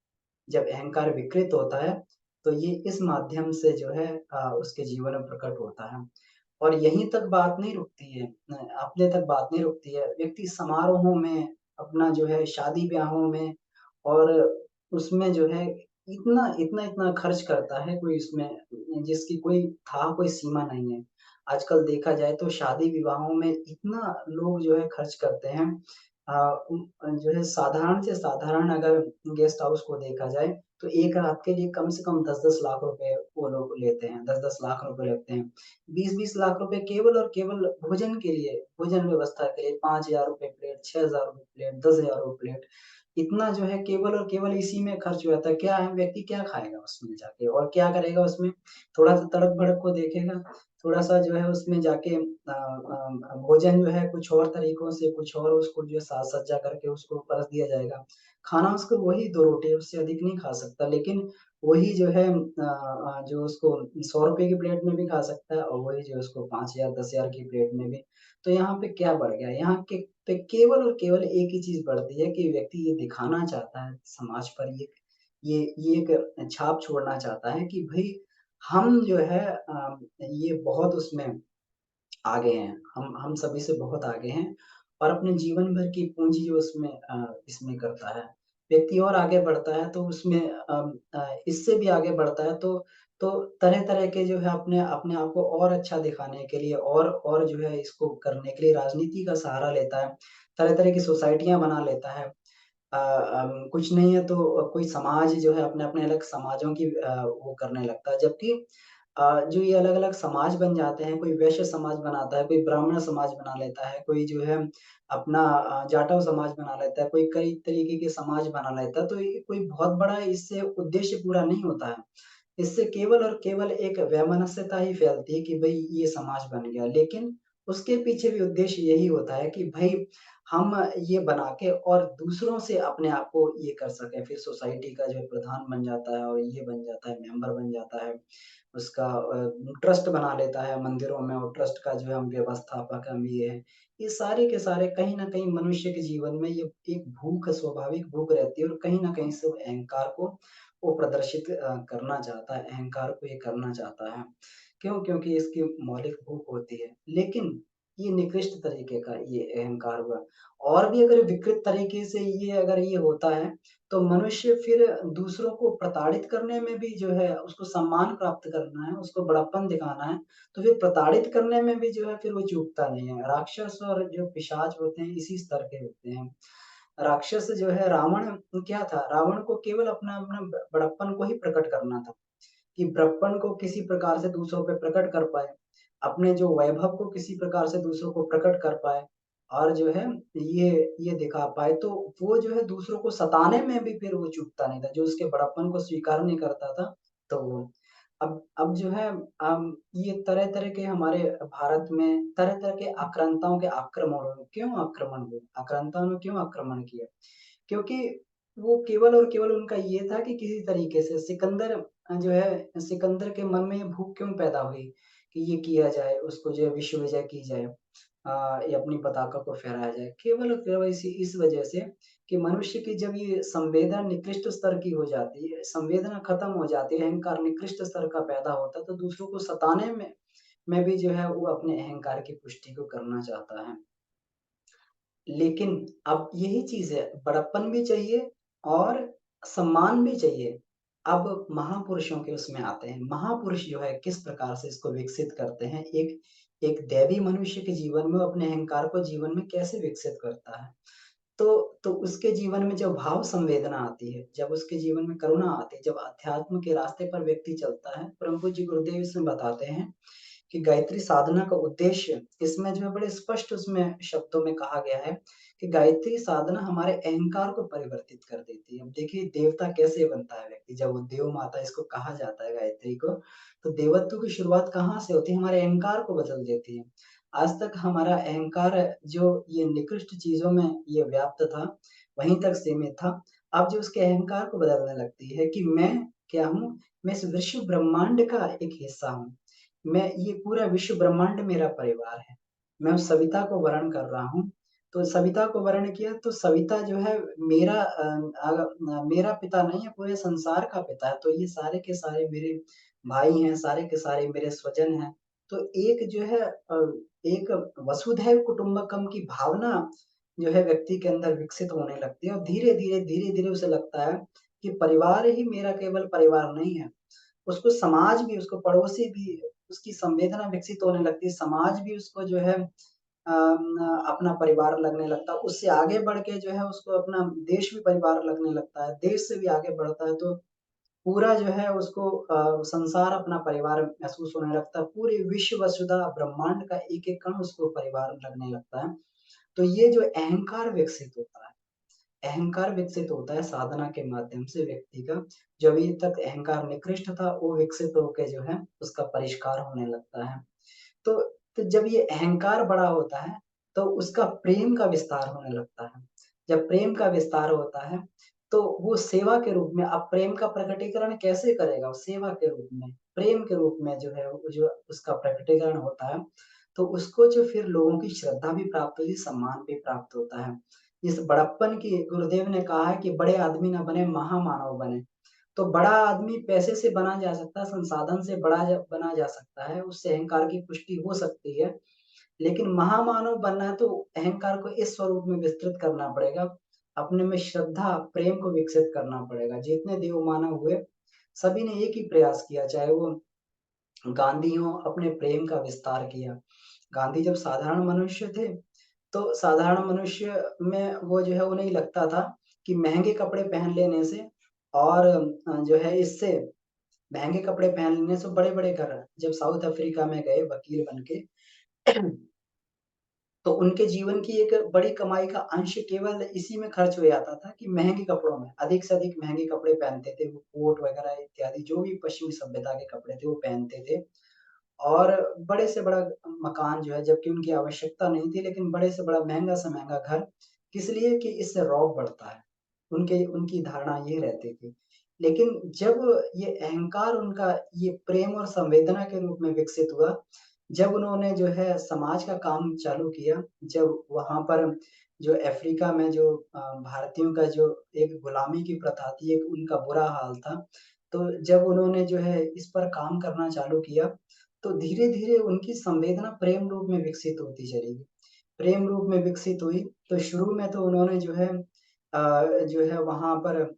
जब अहंकार विकृत होता है, तो ये इस माध्यम से जो है उसके जीवन में प्रकट होता है। और यहीं तक बात नहीं रुकती है अपने तक बात नहीं रुकती है। व्यक्ति समारोहों में, अपना जो है शादी-ब्याहों में और उसमें जो है इतना खर्च करता है कोई इसमें जिसकी कोई सीमा नहीं है। आजकल देखा जाए तो शादी-विवाहों में इतना लोग जो है खर्च करते हैं जो है साधारण से साधारण अगर गेस्ट हाउस को देखा जाए, तो 1 रात के लिए कम से कम 10-10 लाख रुपए वो लोग लेते हैं, 10-10 लाख रुपए लगते हैं। 20-20 लाख रुपए केवल और केवल भोजन के लिए, भोजन व्यवस्था के लिए 5,000 रुपए प्लेट, 6,000 रुपए प्लेट, 10,000 रुपए प्लेट। इतना जो है केवल और केवल इसी में खर्च हो जाता है। क्या है व्यक्ति क्या खाएगा उसमें जाके और क्या करेगा उसमें? थोड़ा-सा तड़क-भड़क को देखेगा, थोड़ा-सा जो है उसमें जाके भोजन जो है कुछ और तरीकों से कुछ और उसको जो है साज-सज्जा करके उसको परस दिया जाएगा। खाना उसको वही 2 रोटी उससे अधिक नहीं खा सकता लेकिन वही जो है जो उसको ₹100 की प्लेट में भी खा सकता है और वही जो उसको 5,000 10,000 की प्लेट में भी। तो यहाँ पे क्या बढ़ गया? यहाँ के पे केवल और केवल एक ही चीज़ बढ़ती है कि व्यक्ति ये दिखाना चाहता है समाज पर ये एक छाप छोड़ना चाहता है कि भई हम जो है ये बहुत उसमें आगे हैं। हम सभी से बहुत आगे हैं और अपने जीवन भर की पूँजी जो उसमें इसमें करता है। व्यक्ति और आगे बढ़ता है तो उसमें इससे भी आगे बढ़ता है तो तरह-तरह के जो है अपने अपने आप को और अच्छा दिखाने के लिए और जो है इसको करने के लिए राजनीति का सहारा लेता है। तरह-तरह की सोसाइटियाँ बना लेता है। कुछ नहीं है तो कोई समाज जो है अपने-अपने अलग समाजों की वो करने लगता है। जबकि जो ये अलग-अलग समाज बन जाते हैं, कोई वैश्य समाज बनाता है, कोई ब्राह्मण समाज बना लेता है, कोई जो है अपना जाटव समाज बना लेता है, कोई कई तरीके के समाज बना लेता है, तो ये कोई बहुत बड़ा इससे उद्देश्य पूरा नहीं होता है। इससे केवल और केवल एक वैमनस्यता ही फैलती है कि भई ये समाज बन गया। लेकिन उसके पीछे भी उद्देश्य यही होता है कि भई हम ये बना के और दूसरों से अपने आप को ये कर सकें। फिर सोसाइटी का जो है प्रधान बन जाता है और ये बन जाता है, मेंबर बन जाता है। उसका ट्रस्ट बना लेता है मंदिरों में और ट्रस्ट का जो है हम व्यवस्थापक हम ये हैं। ये सारे के सारे कहीं न कहीं मनुष्य के जीवन में ये एक भूख स्वाभाविक भूख रहती है और कहीं न कहीं से वो अहंकार को वो प्रदर्शित करना चाहता है, अहंकार को ये करना चाहता है। क्यों? क्योंकि इसकी मौलिक भूख होती है। लेकिन ये निकृष्ट तरीके का ये अहंकार हुआ। और भी अगर विकृत तरीके से ये अगर ये होता है, तो मनुष्य फिर दूसरों को प्रताड़ित करने में भी जो है उसको सम्मान प्राप्त करना है, उसको बड़प्पन दिखाना है, तो फिर प्रताड़ित करने में भी जो है फिर वो चूकता नहीं है। राक्षस और जो पिशाच होते हैं इसी स्तर के होते हैं। राक्षस जो है रावण क्या था? रावण को केवल अपना अपना बड़प्पन को ही प्रकट करना था, कि बड़प्पन को किसी प्रकार से दूसरों पे प्रकट कर पाए, अपने जो वैभव को किसी प्रकार से दूसरों को प्रकट कर पाए और जो है ये ये दिखा पाए, तो वो जो है दूसरों को सताने में भी फिर वो चूकता नहीं था, जो उसके बड़प्पन को स्वीकार नहीं करता था, तो वो अब जो है ये तरह-तरह के हमारे भारत में तरह-तरह के आक्रांताओं के आक्रमण हुए। क्यों आक्रमण हुए? आक्रांताओं ने क्यों आक्रमण किया? क्योंकि वो केवल और केवल उनका ये था कि किसी तरीके से सिकंदर जो है सिकंदर के मन में ये भूख क्यों पैदा हुई कि ये किया जाए, उसको जो है विश्व विजय की जाए ये अपनी पताका को फहराया जाए। केवल और केवल इस वजह से कि मनुष्य की जब ये संवेदना निकृष्ट स्तर की हो जाती है, संवेदना खत्म हो जाती है, अहंकार निकृष्ट स्तर का पैदा होता है, तो दूसरों को सताने में भी जो है वो अपने अहंकार की पुष्टि को करना चाहता है। लेकिन अब यही चीज़ है, बड़प्पन भी चाहिए और सम्मान भी चाहिए। अब महापुरुषों के उसमें आते हैं। महापुरुष जो है किस प्रकार से इसको विकसित करते हैं, एक एक दैवी मनुष्य के जीवन में वो अपने अहंकार को जीवन में कैसे विकसित करता है। तो उसके जीवन में जब भाव संवेदना आती है, जब उसके जीवन में करुणा आती है, जब अध्यात्म के रास्ते पर व्यक्ति चलता है, परम पूज्य गुरुदेव इसमें बताते हैं कि गायत्री साधना का उद्देश्य इसमें जो है बड़े स्पष्ट उसमें शब्दों में कहा गया है कि गायत्री साधना हमारे अहंकार को परिवर्तित कर देती है। अब देखिए देवता कैसे बनता है व्यक्ति जब वो देव माता इसको कहा जाता है गायत्री को, तो देवत्व की शुरुआत कहाँ से होती है? हमारे अहंकार को बदल देती है। आज तक हमारा अहंकार जो ये निकृष्ट चीज़ों में ये व्याप्त था, वहीं तक सीमित था। अब जो उसके अहंकार को बदलने लगती है कि मैं क्या हूँ? मैं इस विश्व ब्रह्मांड का एक हिस्सा हूँ। मैं ये पूरा विश्व ब्रह्मांड मेरा परिवार है। मैं उस सविता को वरण कर रहा हूँ। तो सविता को वरण किया तो सविता जो है मेरा पिता नहीं है, पूरे संसार का पिता है। तो ये सारे के सारे मेरे भाई हैं, सारे के सारे मेरे स्वजन हैं। तो एक जो है एक वसुधैव कुटुंबकम की भावना जो है व्यक्ति के अंदर विकसित होने लगती है और धीरे-धीरे, धीरे-धीरे उसे लगता है कि परिवार ही मेरा केवल परिवार नहीं है। उसको समाज भी, उसको पड़ोसी भी, उसकी संवेदना विकसित होने लगती है, समाज भी उसको जो है अपना परिवार लगने लगता है। उससे आगे बढ़ के जो है उसको अपना देश भी परिवार लगने लगता है, देश से भी आगे बढ़ता है तो पूरा जो है उसको संसार अपना परिवार महसूस होने लगता है। पूरे विश्व वसुधा ब्रह्मांड का एक-एक कण उसको परिवार लगने लगता है। तो ये जो अहंकार विकसित होता है, अहंकार विकसित होता है साधना के माध्यम से व्यक्ति का। जो अभी तक अहंकार निकृष्ट था, वो विकसित होके जो है उसका परिष्कार होने लगता है। तो जब ये अहंकार बड़ा होता है, तो उसका प्रेम का विस्तार होने लगता है। जब प्रेम का विस्तार होता है, तो वो सेवा के रूप में अब प्रेम का प्रकटीकरण कैसे करेगा? वो सेवा के रूप में, प्रेम के रूप में जो है, वो जो उसका प्रकटीकरण होता है, तो उसको जो फिर लोगों की श्रद्धा भी प्राप्त होती है, सम्मान भी प्राप्त होता है। इस बड़प्पन की गुरुदेव ने कहा है कि बड़े आदमी ना बने, महामानव बने। तो बड़ा आदमी पैसे से बना जा सकता है, संसाधन से बना जा सकता है, उससे अहंकार की पुष्टि हो सकती है। लेकिन महामानव बनना है तो अहंकार को इस स्वरूप में विस्तृत करना पड़ेगा, अपने में श्रद्धा, प्रेम को विकसित करना पड़ेगा। जितने देव मानव हुए, सभी ने एक ही प्रयास किया, चाहे वो गांधी हों, अपने प्रेम का विस्तार किया। गांधी जब साधारण मनुष्य थे, तो साधारण मनुष्य में वो जो है उन्हें लगता था कि महँगे कपड़े पहन लेने से और जो है इससे महँगे कपड़े पहन लेने से बड़े-बड़े घर जब साउथ अफ्रीका में गए वकील बन के तो उनके जीवन की एक बड़ी कमाई का अंश केवल इसी में खर्च हो जाता था कि महँगे कपड़ों में, अधिक से अधिक महँगे कपड़े पहनते थे, वो कोट वगैरह इत्यादि जो भी पश्चिमी सभ्यता के कपड़े थे वो पहनते थे। और बड़े से बड़ा मकान जो है जबकि उनकी आवश्यकता नहीं थी लेकिन बड़े से बड़ा महँगा से महँगा घर, किस लिए कि इससे रौब बढ़ता है। उनके उनकी धारणा ये रहती थी। लेकिन जब ये अहंकार उनका ये प्रेम और संवेदना के रूप में विकसित हुआ, जब उन्होंने जो है समाज का काम चालू किया, जब वहाँ पर जो अफ्रीका में जो भारतीयों का जो एक गुलामी की प्रथा थी, एक उनका बुरा हाल था। तो जब उन्होंने जो है इस पर काम करना चालू किया, तो धीरे-धीरे उनकी संवेदना प्रेम रूप में विकसित होती चली गई। प्रेम रूप में विकसित हुई, तो शुरू में तो उन्होंने जो है वहाँ पर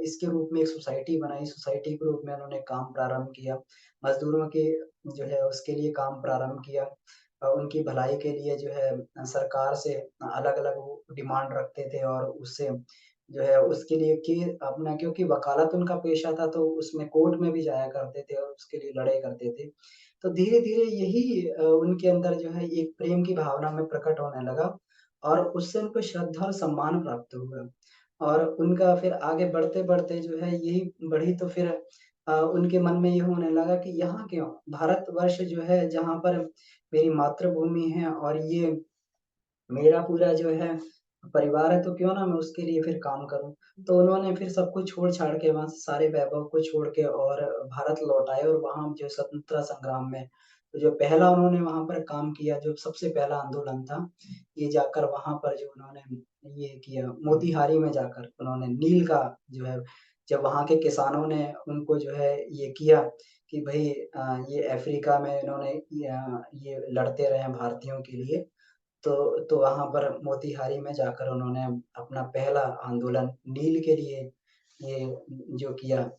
इसके रूप में एक सोसाइटी बनाई, सोसाइटी के रूप में उन्होंने काम प्रारंभ किया। मज़दूरों के जो है उसके लिए काम प्रारंभ किया। उनकी भलाई के लिए जो है सरकार से अलग-अलग वो डिमांड रखते थे और उससे जो है उसके लिए कि अपना क्योंकि वकालत उनका पेशा था तो उसमें कोर्ट में भी जाया करते थे और उसके लिए लड़ाई करते थे। तो धीरे-धीरे यही उनके अंदर जो है एक प्रेम की भावना में प्रकट होने लगा और उससे उनको श्रद्धा और सम्मान प्राप्त हुआ। और उनका फिर आगे बढ़ते-बढ़ते जो है यही बढ़ी तो फिर उनके मन में ये होने लगा कि यहाँ क्यों? भारतवर्ष जो है जहाँ पर मेरी मातृभूमि है और ये मेरा पूरा जो है परिवार है तो क्यों ना मैं उसके लिए फिर काम करूँ। तो उन्होंने फिर सब कुछ छोड़-छाड़ के वहाँ से सारे वैभव को छोड़ के और भारत लौट आए और वहाँ जो स्वतंत्रता संग्राम में तो जो पहला उन्होंने वहाँ पर काम किया, जो सबसे पहला आंदोलन था, ये जाकर वहाँ पर जो उन्होंने ये किया, मोतीहारी में जाकर उन्होंने नील का जो है जब वहाँ के किसानों ने उनको जो है ये किया कि भई ये अफ्रीका में इन्होंने ये लड़ते रहे हैं भारतीयों के लिए, तो वहाँ पर मोतीहारी में जाकर उन्होंने अपना पहला आंदोलन नील के लिए ये जो किया,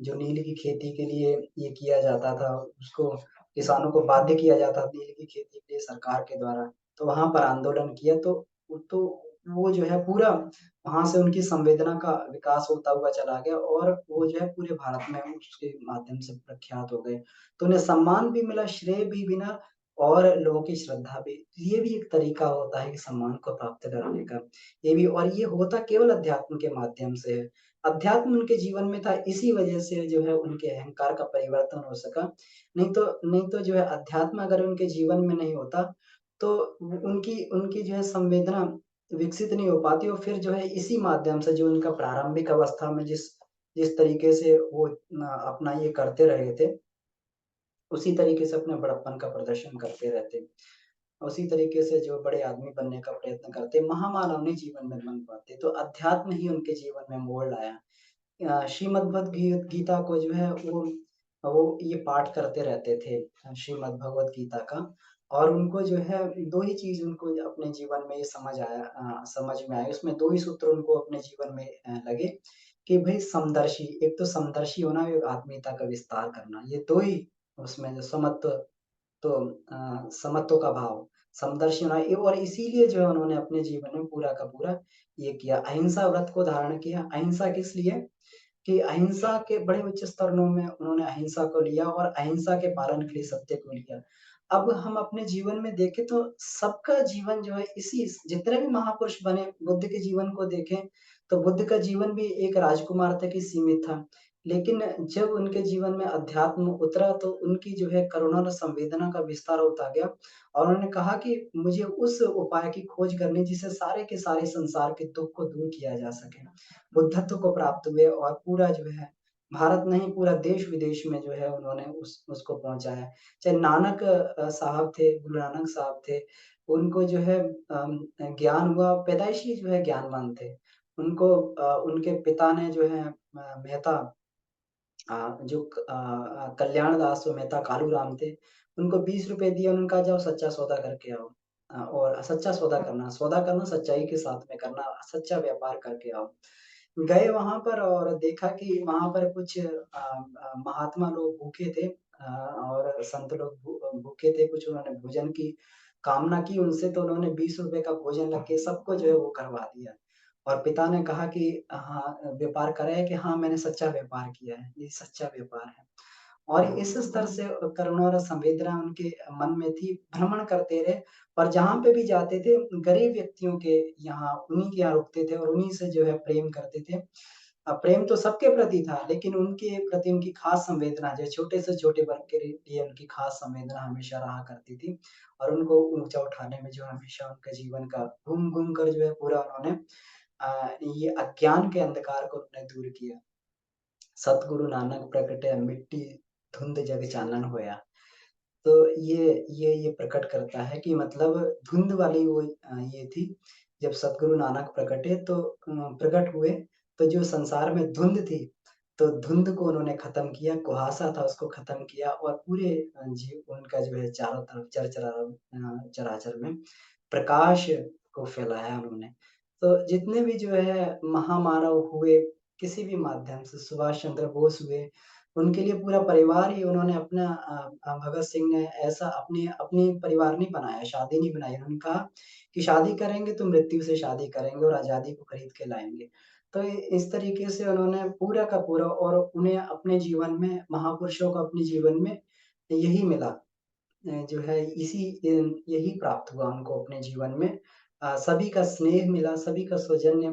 जो नील की खेती के लिए ये किया जाता था, उसको किसानों को बाध्य किया जाता था नील की खेती के लिए सरकार के द्वारा। तो वहाँ पर आंदोलन किया तो वो जो है पूरा वहाँ से उनकी संवेदना का विकास होता हुआ चला गया और वो जो है पूरे भारत में उसके माध्यम से प्रख्यात हो गए। तो उन्हें सम्मान भी मिला, श्रेय भी मिला और लोगों की श्रद्धा भी। ये भी एक तरीका होता है कि सम्मान को प्राप्त करने का। ये भी और ये होता केवल अध्यात्म के माध्यम से है। अध्यात्म उनके जीवन में था, इसी वजह से जो है उनके अहंकार का परिवर्तन हो सका। नहीं तो जो है अध्यात्म अगर उनके जीवन में नहीं होता, तो उनकी उनकी जो है संवेदना विकसित नहीं हो पाती और फिर जो है इसी माध्यम से जो उनका प्रारंभिक अवस्था में जिस जिस तरीके से वो अपना ये करते रहे थे, उसी तरीके से अपने बड़प्पन का प्रदर्शन करते रहते। उसी तरीके से जो बड़े आदमी बनने का प्रयत्न करते, महामानव नहीं जीवन में बन पाते। तो अध्यात्म ही उनके जीवन में मोड़ लाया। श्रीमद् भगवत गीता को जो है वो ये पाठ करते रहते थे श्रीमद् भगवत गीता का और उनको जो है 2 ही चीज़ उनको अपने जीवन में ये समझ में आए। उसमें 2 ही सूत्र उनको अपने जीवन में लगे कि भई समदर्शी, एक तो समदर्शी होना, एक आत्मीयता का विस्तार करना। ये 2 ही उसमें जो समत्व तो समत्व का भाव, समदर्शी होना ये और इसीलिए जो है उन्होंने अपने जीवन में पूरा का पूरा ये किया, अहिंसा व्रत को धारण किया। अहिंसा किस लिए? कि अहिंसा के बड़े उच्च स्तरों में उन्होंने अहिंसा को लिया और अहिंसा के पालन के लिए सत्य को लिया। अब हम अपने जीवन में देखें तो सबका जीवन जो है इसी जितने भी महापुरुष बने, बुद्ध के जीवन को देखें, तो बुद्ध का जीवन भी एक राजकुमार तक ही सीमित था। लेकिन जब उनके जीवन में अध्यात्म उतरा तो उनकी जो है करुणा और संवेदना का विस्तार होता गया और उन्होंने कहा कि मुझे उस उपाय की खोज करनी जिससे सारे के सारे संसार के दुःख को दूर किया जा सके। बुद्धत्व को प्राप्त हुए और पूरा जो है भारत नहीं पूरा देश-विदेश में जो है उन्होंने उसको पहुँचाया। चाहे नानक साहब थे, गुरु नानक साहब थे, उनको जो है ज्ञान हुआ पैदाइशी जो है ज्ञानवान थे। उनको उनके पिता ने जो है मेहता कल्याण दास जो मेहता कालूराम थे, उनको ₹20 दिए उन्होंने कहा जाओ सच्चा सौदा करके आओ। और सच्चा सौदा करना सच्चाई के साथ में करना, सच्चा व्यापार करके आओ। गए वहाँ पर और देखा कि वहाँ पर कुछ महात्मा लोग भूखे थे और संत लोग भूखे थे, कुछ उन्होंने भोजन की कामना की उनसे तो उन्होंने ₹20 का भोजन रख के सबको जो है वो करवा दिया। और पिता ने कहा कि हाँ, व्यापार करा है कि हाँ, मैंने सच्चा व्यापार किया है, ये सच्चा व्यापार है। और इस स्तर से करुणा और संवेदना उनके मन में थी, भ्रमण करते रहे और जहाँ पे भी जाते थे, गरीब व्यक्तियों के यहाँ उन्हीं के यहाँ रुकते थे और उन्हीं से जो है प्रेम करते थे। प्रेम तो सबके प्रति था, लेकिन उनके प्रति उनकी खास संवेदना जो छोटे से छोटे वर्ग के लिए उनकी खास संवेदना हमेशा रहा करती थी और उनको ऊँचा उठाने में जो हमेशा उनके जीवन का घूम-घूम कर जो है पूरा उन्होंने ये अज्ञान के अंधकार को उन्होंने दूर किया। सतगुरु नानक प्रगटे मिट्टी धुंध जग चानन होया। तो ये प्रकट करता है कि मतलब धुंध वाली वो ये थी, जब सतगुरु नानक प्रकटे तो प्रकट हुए, तो जो संसार में धुंध थी, तो धुंध को उन्होंने खत्म किया, कुहासा था उसको खत्म किया और पूरे जीव उनका जो है चारों तरफ चराचर में प्रकाश को फैलाया उन्होंने। तो जितने भी जो है महामानव हुए, किसी भी माध्यम से सुभाष चंद्र बोस हुए, उनके लिए पूरा परिवार ही उन्होंने अपना भगत सिंह ने ऐसा अपनी अपनी परिवार नहीं बनाया, शादी नहीं बनाई। उन्होंने कहा कि शादी करेंगे तो मृत्यु से शादी करेंगे और आज़ादी को खरीद के लाएँगे। तो इस तरीके से उन्होंने पूरा का पूरा और उन्हें अपने जीवन में महापुरुषों को अपने जीवन में यही मिला। जो है यही प्राप्त हुआ उनको अपने जीवन में। सभी का स्नेह मिला, सभी का सौजन्य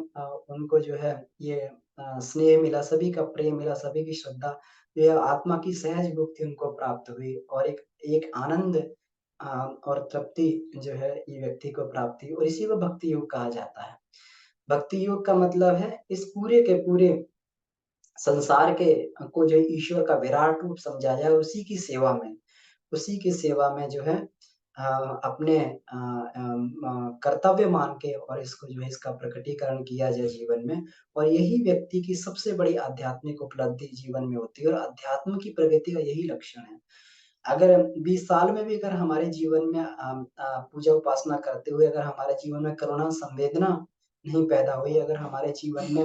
उनको जो है ये स्नेह मिला, सभी का प्रेम मिला, सभी की श्रद्धा, ये आत्मा की सहज मुक्ति उनको प्राप्त हुई और एक एक आनंद और तृप्ति जो है ये व्यक्ति को प्राप्त हुई और इसी को भक्ति योग कहा जाता है। भक्ति योग का मतलब है इस पूरे के पूरे संसार के को जो है ईश्वर का विराट रूप समझा जाए, उसी की सेवा में जो है अपने कर्तव्य मान के और इसको जो है इसका प्रकटीकरण किया जाए जीवन में और यही व्यक्ति की सबसे बड़ी आध्यात्मिक उपलब्धि जीवन में होती है और अध्यात्म की प्रगति का यही लक्षण है। अगर 20 साल में भी अगर हमारे जीवन में पूजा उपासना करते हुए अगर हमारे जीवन में करुणा संवेदना नहीं पैदा हुई, अगर हमारे जीवन में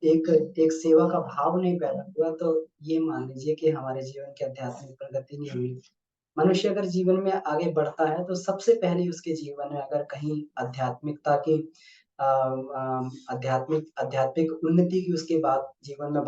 एक एक सेवा का भाव नहीं पैदा हुआ, तो ये मान लीजिए कि हमारे जीवन की आध्यात्मिक प्रगति नहीं हुई। मनुष्य अगर जीवन में आगे बढ़ता है, तो सबसे पहले उसके जीवन में अगर कहीं आध्यात्मिकता की आध्यात्मिक आध्यात्मिक उन्नति की उसके बाद जीवन में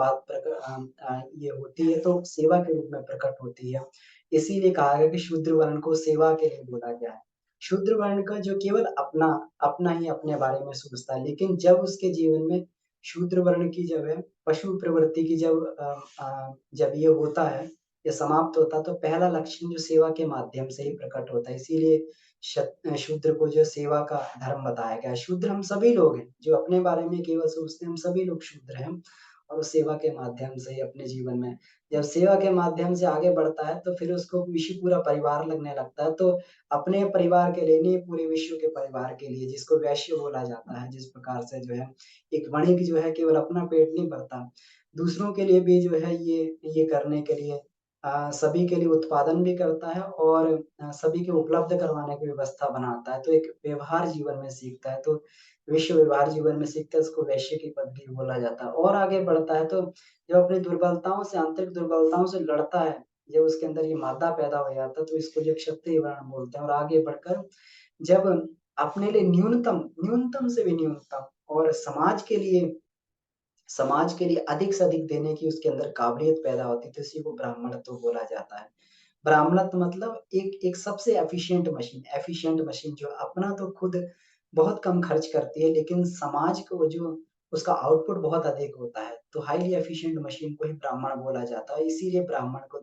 ये होती है, तो सेवा के रूप में प्रकट होती है। इसीलिए कहा गया कि शूद्र वर्ण को सेवा के लिए बोला गया है। शूद्र वर्ण का जो केवल अपना ही अपने बारे में सोचता है, लेकिन जब उसके जीवन में शूद्र वर्ण की जब है, पशु प्रवृत्ति की जब ये होता है, ये समाप्त होता है, तो पहला लक्षण जो सेवा के माध्यम से ही प्रकट होता है। इसीलिए शूद्र को जो सेवा का धर्म बताया गया है। शूद्र हम सभी लोग हैं, जो अपने बारे में केवल सोचते हैं, हम सभी लोग शूद्र हैं। और उस सेवा के माध्यम से ही अपने जीवन में जब सेवा के माध्यम से आगे बढ़ता है, तो फिर उसको विश्व पूरा परिवार लगने लगता है। तो अपने परिवार के लिए नहीं, पूरे विश्व के परिवार के लिए, जिसको वैश्य बोला जाता है, जिस प्रकार से जो है एक वणिक जो है केवल अपना पेट नहीं भरता, दूसरों के लिए भी जो है ये करने के लिए सभी के लिए उत्पादन भी करता है और सभी के उपलब्ध करवाने की व्यवस्था बनाता है। तो एक व्यवहार जीवन में सीखता है, तो विश्व व्यवहार जीवन में सीखता है, उसको वैश्य की पदवी बोला जाता है। और आगे बढ़ता है, तो जब अपनी दुर्बलताओं से, आंतरिक दुर्बलताओं से लड़ता है, जब उसके अंदर ये मादा पैदा हो जाता है, तो इसको जो क्षत्रिय वर्ण बोलते हैं। और आगे बढ़कर जब अपने लिए न्यूनतम, न्यूनतम से भी न्यूनतम और समाज के लिए अधिक से अधिक देने की उसके अंदर काबिलियत पैदा होती है, तो इसी को ब्राह्मणत्व बोला जाता है। ब्राह्मणत्व मतलब एक एक सबसे एफिशिएंट मशीन जो अपना तो खुद बहुत कम खर्च करती है, लेकिन समाज को जो उसका आउटपुट बहुत अधिक होता है। तो हाइली एफिशिएंट मशीन को ही ब्राह्मण बोला जाता है। इसीलिए ब्राह्मण को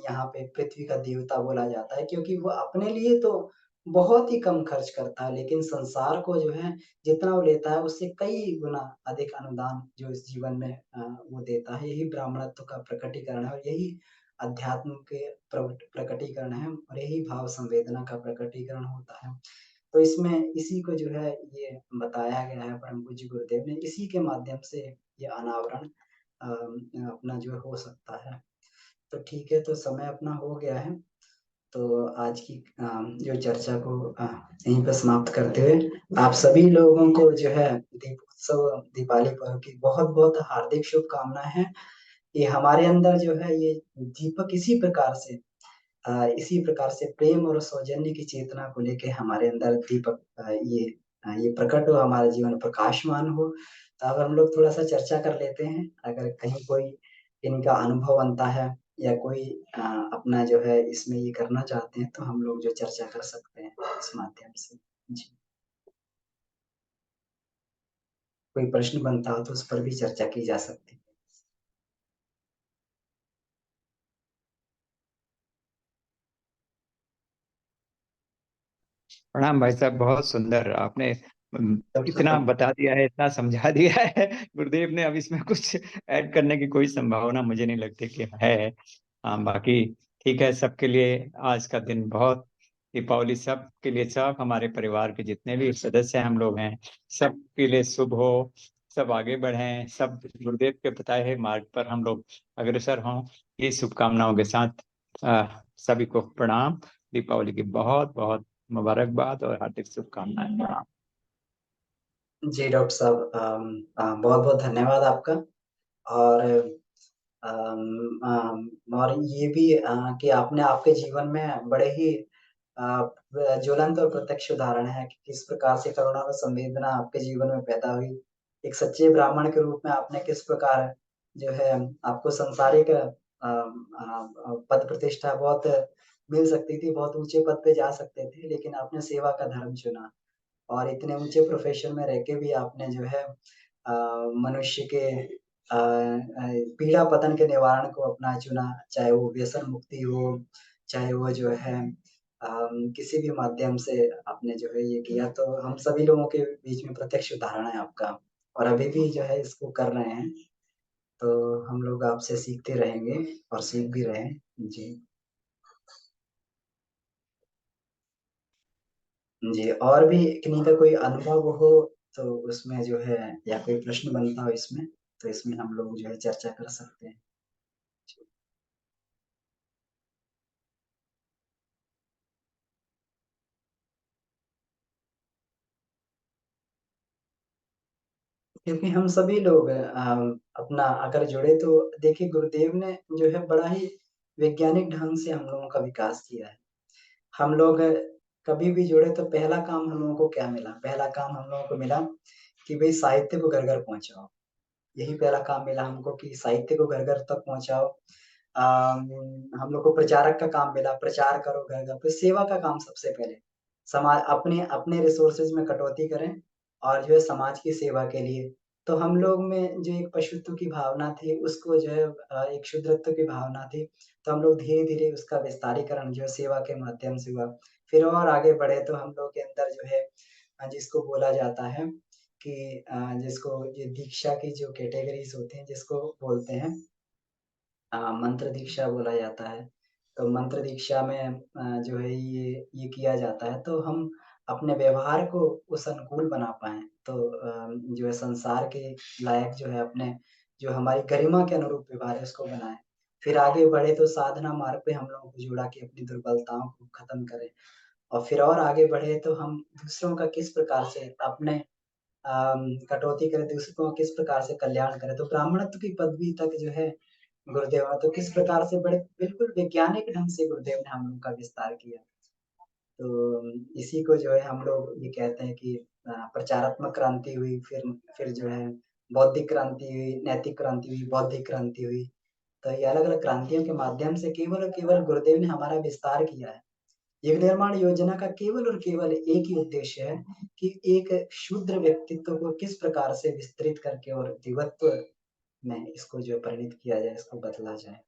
यहाँ पे पृथ्वी का देवता बोला जाता है, क्योंकि वो अपने लिए तो बहुत ही कम खर्च करता है, लेकिन संसार को जो है जितना वो लेता है उससे कई गुना अधिक अनुदान जो इस जीवन में वो देता है। यही ब्राह्मणत्व का प्रकटीकरण है और यही अध्यात्म के प्रकटीकरण है और यही भाव संवेदना का प्रकटीकरण होता है। तो इसमें इसी को जो है ये बताया गया है परम पूज्य गुरुदेव ने, इसी के माध्यम से ये अनावरण अपना जो हो सकता है। तो ठीक है, तो समय अपना हो गया है। तो आज की जो चर्चा को यहीं पर समाप्त करते हुए आप सभी लोगों को जो है दीपोत्सव, दीपावली पर्व की बहुत बहुत हार्दिक शुभकामनाएं हैं। ये हमारे अंदर जो है ये दीपक इसी प्रकार से प्रेम और सौजन्य की चेतना को लेके हमारे अंदर दीपक ये प्रकट हो, हमारा जीवन प्रकाशमान हो। तो अगर हम लोग थोड़ा सा चर्चा कर लेते हैं, अगर कहीं कोई इनका अनुभव बनता है या कोई अपना जो है इसमें ये करना चाहते हैं, तो हम लोग जो चर्चा कर सकते हैं इस माध्यम से। जी, कोई प्रश्न बनता हो तो उस पर भी चर्चा की जा सकती है। प्रणाम भाई साहब, बहुत सुंदर आपने डॉक्टर इतना साहब। बता दिया है, इतना समझा दिया है गुरुदेव ने। अब इसमें कुछ ऐड करने की कोई संभावना मुझे नहीं लगती कि है। हाँ, बाकी ठीक है। सबके लिए आज का दिन बहुत, दीपावली सबके लिए, सब हमारे परिवार के जितने भी सदस्य हम लोग हैं, सबके लिए शुभ हो। सब आगे बढ़ें, सब गुरुदेव के बताए हुए मार्ग पर हम लोग अग्रसर हों। ये शुभकामनाओं के साथ सभी को प्रणाम। दीपावली की बहुत बहुत मुबारकबाद और हार्दिक शुभकामनाएं। प्रणाम। जी डॉक्टर साहब, बहुत बहुत धन्यवाद आपका। और और ये भी कि आपने आपके जीवन में बड़े ही ज्वलंत और प्रत्यक्ष उदाहरण है कि किस प्रकार से करुणा और संवेदना आपके जीवन में पैदा हुई। एक सच्चे ब्राह्मण के रूप में आपने किस प्रकार जो है आपको सांसारिक पद प्रतिष्ठा बहुत मिल सकती थी, बहुत ऊंचे पद पे जा सकते थे, लेकिन आपने सेवा का धर्म चुना। और इतने ऊंचे प्रोफेशन में रह के भी आपने जो है मनुष्य के पीड़ा पतन के निवारण को अपना चुना, चाहे वो व्यसन मुक्ति हो, चाहे वो जो है किसी भी माध्यम से आपने जो है ये किया। तो हम सभी लोगों के बीच में प्रत्यक्ष उदाहरण है आपका, और अभी भी जो है इसको कर रहे हैं। तो हम लोग आपसे सीखते रहेंगे और सीख भी रहे हैं। जी। जी, और भी किन्हीं का कोई अनुभव हो तो उसमें जो है, या कोई प्रश्न बनता हो इसमें, तो इसमें हम लोग जो है चर्चा कर सकते हैं। क्योंकि हम सभी लोग अपना अगर जुड़े तो देखिए, गुरुदेव ने जो है बड़ा ही वैज्ञानिक ढंग से हम लोगों का विकास किया है। हम लोग कभी भी जुड़े तो पहला काम हम लोगों को क्या मिला? पहला काम हम लोगों को मिला कि भई साहित्य को घर-घर पहुँचाओ। यही पहला काम मिला हमको कि साहित्य को घर-घर तक पहुँचाओ। हम लोग को प्रचारक का काम मिला, प्रचार करो घर-घर पे। सेवा का काम सबसे पहले, अपने अपने रिसोर्सेज़ में कटौती करें और जो है समाज की सेवा के लिए। तो हम लोग में जो एक पशुत्व की भावना थी, उसको जो है एक शूद्रत्व की भावना थी, तो हम लोग धीरे-धीरे उसका विस्तारीकरण जो है सेवा के माध्यम से हुआ। फिर और आगे बढ़े तो हम लोग के अंदर जो है जिसको बोला जाता है कि जिसको ये दीक्षा की जो कैटेगरीज़ होती हैं जिसको बोलते हैं मंत्र दीक्षा बोला जाता है। तो मंत्र दीक्षा में जो है ये किया जाता है तो हम अपने व्यवहार को उस अनुकूल बना पाएँ। तो जो है संसार के लायक जो है अपने जो हमारी गरिमा के अनुरूप व्यवहार है उसको बनाएँ। फिर आगे बढ़े तो साधना मार्ग पे हम लोगों को जुड़ा के अपनी दुर्बलताओं को ख़त्म करें और फिर और आगे बढ़े तो हम दूसरों का किस प्रकार से अपने कटौती करें, दूसरों का किस प्रकार से कल्याण करें। तो ब्राह्मणत्व की पदवी तक जो है गुरुदेव ने तो किस प्रकार से बड़े बिल्कुल वैज्ञानिक ढंग से गुरुदेव ने हम लोग का विस्तार किया। तो इसी को जो है हम लोग ये कहते हैं कि प्रचारात्मक क्रांति हुई, फिर जो है बौद्धिक क्रांति हुई, नैतिक क्रांति हुई, बौद्धिक क्रांति हुई। तो ये अलग-अलग क्रांतियों के माध्यम से केवल और केवल गुरुदेव ने हमारा विस्तार किया है। युग निर्माण योजना का केवल और केवल एक ही उद्देश्य है कि एक शूद्र व्यक्तित्व को किस प्रकार से विस्तृत करके और दिव्यत्व में इसको जो है परिणित किया जाए, इसको बदला जाए।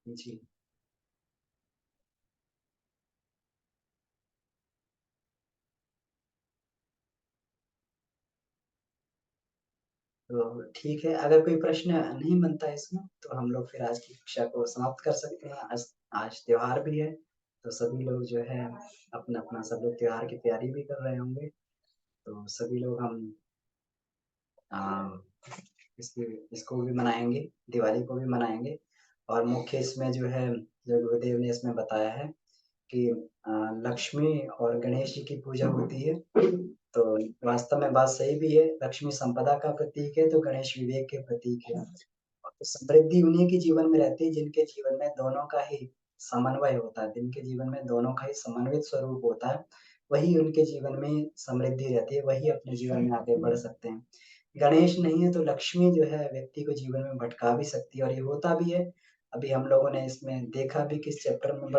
जी। तो ठीक है, अगर कोई प्रश्न नहीं बनता इसमें, तो हम लोग फिर आज की कक्षा को समाप्त कर सकते हैं। आज आज त्योहार भी है, तो सभी लोग जो है अपना-अपना सब लोग त्योहार की तैयारी भी कर रहे होंगे। तो सभी लोग हम अ, इसकी इसको भी मनाएँगे, दिवाली को भी मनाएँगे और मुख्य इसमें जो है, जो गुरुदेव ने इसमें बताया है कि लक्ष्मी और गणेश जी की पूजा होती है। तो वास्तव में बात सही भी है, लक्ष्मी संपदा का प्रतीक है, तो गणेश विवेक के प्रतीक है। और समृद्धि उन्हीं के जीवन में रहती है जिनके जीवन में दोनों का ही समन्वय होता है, जिनके जीवन में दोनों का ही समन्वित स्वरूप होता है, वही उनके जीवन में समृद्धि रहती है, वही अपने जीवन में आगे बढ़ सकते हैं। गणेश नहीं है तो लक्ष्मी जो है व्यक्ति को जीवन में भटका भी सकती है और ये होता भी है। अभी हम लोगों ने इसमें देखा भी कि इस चैप्टर में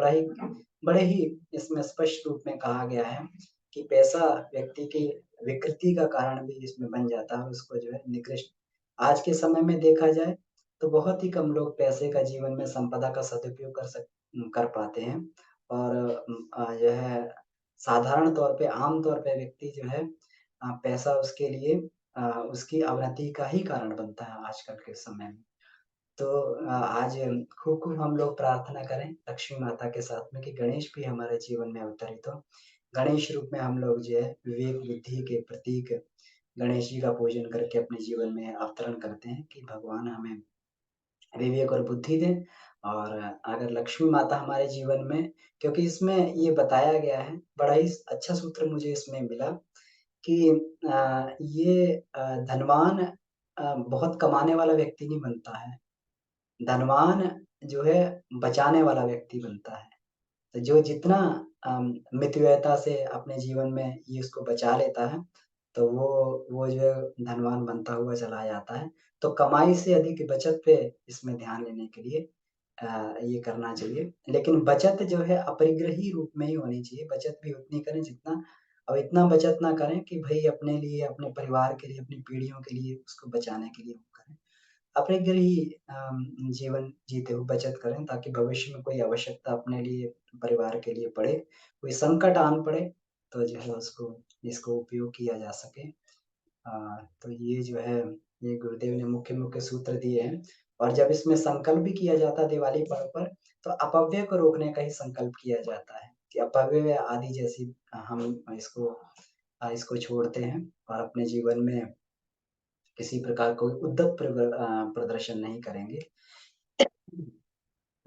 बड़े ही इसमें स्पष्ट रूप में कहा गया है कि पैसा व्यक्ति की विकृति का कारण भी इसमें बन जाता है और उसको जो है निकृष्ट आज के समय में देखा जाए तो बहुत ही कम लोग पैसे का जीवन में संपदा का सदुपयोग कर पाते हैं और जो है साधारण तौर पे आम तौर पे व्यक्ति जो है पैसा उसके लिए उसकी अवनति का ही कारण बनता है आजकल के समय में। तो आज खूब-खूब हम लोग प्रार्थना करें लक्ष्मी माता के साथ में कि गणेश भी हमारे जीवन में अवतरित हो। गणेश रूप में हम लोग जो है विवेक बुद्धि के प्रतीक गणेश जी का पूजन करके अपने जीवन में अवतरण करते हैं कि भगवान हमें विवेक और बुद्धि दें और अगर लक्ष्मी माता हमारे जीवन में क्योंकि इसमें ये बताया गया है, बड़ा ही अच्छा सूत्र मुझे इसमें मिला कि ये धनवान बहुत कमाने वाला व्यक्ति नहीं बनता है। धनवान जो है बचाने वाला व्यक्ति बनता है। तो जो जितना मितव्ययिता से अपने जीवन में ये उसको बचा लेता है, तो वो जो है धनवान बनता हुआ चला जाता है। तो कमाई से अधिक बचत पे इसमें ध्यान देने के लिए ये करना चाहिए। लेकिन बचत जो है अपरिग्रही रूप में ही होनी चाहिए। बचत भी उतनी करें जितना और इतना बचत ना करें कि भई अपने लिए, अपने परिवार के लिए, अपनी पीढ़ियों के लिए उसको बचाने के लिए वो करें। अपने के लिए जीवन जीते हुए बचत करें ताकि भविष्य में कोई आवश्यकता अपने लिए, परिवार के लिए पड़े, कोई संकट आन पड़े, तो जो है उसको इसको उपयोग किया जा सके। तो ये जो है, ये गुरुदेव ने मुख्य-मुख्य सूत्र दिए हैं और जब इसमें संकल्प भी किया जाता है दिवाली पर्व पर, तो अपव्यय को रोकने का ही संकल्प किया जाता है कि अपव्यय आदि जैसी हम इसको छोड़ते हैं और अपने जीवन में किसी प्रकार कोई उद्धत प्रदर्शन नहीं करेंगे।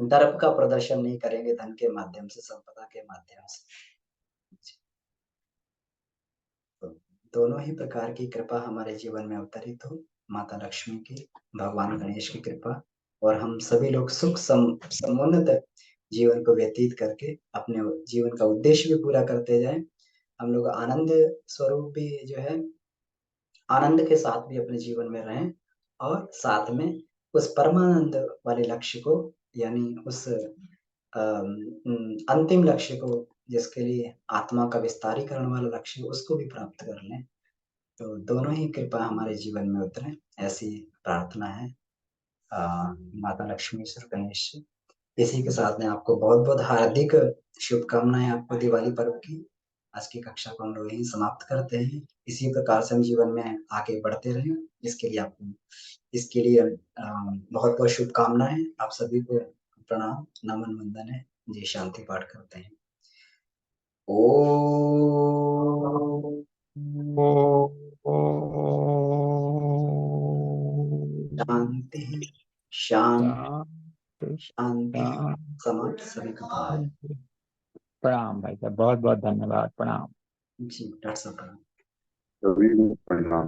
दर्प का प्रदर्शन नहीं करेंगे धन के माध्यम से, संपदा के माध्यम से। तो दोनों ही प्रकार की कृपा हमारे जीवन में अवतरित हो, माता लक्ष्मी की, भगवान गणेश की कृपा और हम सभी लोग सुख समुन्नत जीवन को व्यतीत करके अपने जीवन का उद्देश्य भी पूरा करते जाएँ। हम लोग आनंद स्वरूप भी जो है आनंद के साथ भी अपने जीवन में रहें और साथ में उस परमानंद वाले लक्ष्य को यानी उस अंतिम लक्ष्य को जिसके लिए आत्मा का विस्तारीकरण वाला लक्ष्य उसको भी प्राप्त कर लें। तो दोनों ही कृपा हमारे जीवन में उतरे, ऐसी प्रार्थना है अ, माता लक्ष्मी, श्री गणेश से। इसी के साथ में आपको बहुत बहुत हार्दिक शुभकामनाएं आपको दिवाली पर्व की। आज की कक्षा को हम लोग यहीं समाप्त करते हैं। इसी प्रकार से हम जीवन में आगे बढ़ते रहें, इसके लिए बहुत बहुत शुभकामनाएं। आप सभी को प्रणाम, नमन, वंदन है जी। शांति पाठ करते हैं। ओ शांति, शांति, शांति शांति। शांति। समाज सभी का प्रणाम। प्रणाम भाई साहब, बहुत बहुत धन्यवाद, प्रणाम। जी डॉक्टर साहब प्रणाम। सभी को प्रणाम।